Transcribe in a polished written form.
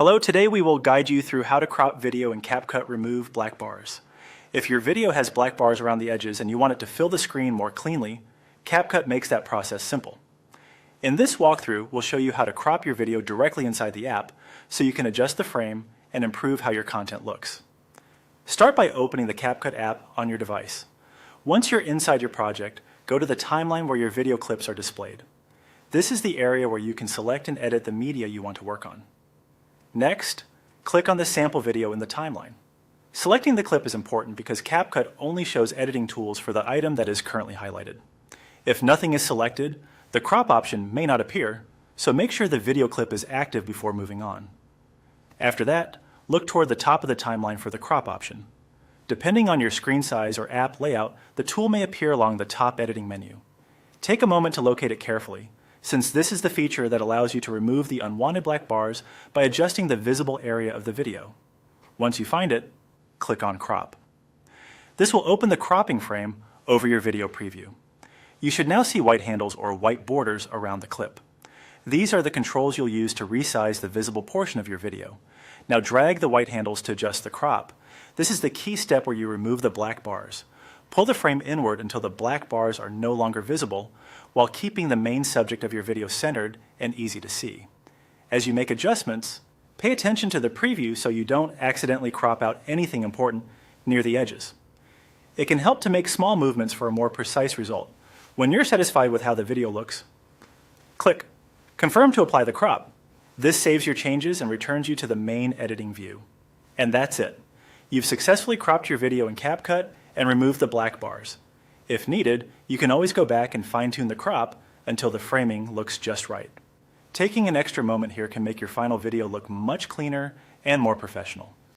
Hello, today we will guide you through how to crop video in CapCut Remove Black Bars. If your video has black bars around the edges and you want it to fill the screen more cleanly, CapCut makes that process simple. In this walkthrough, we'll show you how to crop your video directly inside the app so you can adjust the frame and improve how your content looks. Start by opening the CapCut app on your device. Once you're inside your project, go to the timeline where your video clips are displayed. This is the area where you can select and edit the media you want to work on. Next, click on the sample video in the timeline. Selecting the clip is important because CapCut only shows editing tools for the item that is currently highlighted. If nothing is selected, the crop option may not appear, so make sure the video clip is active before moving on. After that, look toward the top of the timeline for the crop option. Depending on your screen size or app layout, the tool may appear along the top editing menu. Take a moment to locate it carefully, since this is the feature that allows you to remove the unwanted black bars by adjusting the visible area of the video. Once you find it, click on Crop. This will open the cropping frame over your video preview. You should now see white handles or white borders around the clip. These are the controls you'll use to resize the visible portion of your video. Now drag the white handles to adjust the crop. This is the key step where you remove the black bars. Pull the frame inward until the black bars are no longer visible, while keeping the main subject of your video centered and easy to see. As you make adjustments, pay attention to the preview so you don't accidentally crop out anything important near the edges. It can help to make small movements for a more precise result. When you're satisfied with how the video looks, click Confirm to apply the crop. This saves your changes and returns you to the main editing view. And that's it. You've successfully cropped your video in CapCut and removed the black bars. If needed, you can always go back and fine-tune the crop until the framing looks just right. Taking an extra moment here can make your final video look much cleaner and more professional.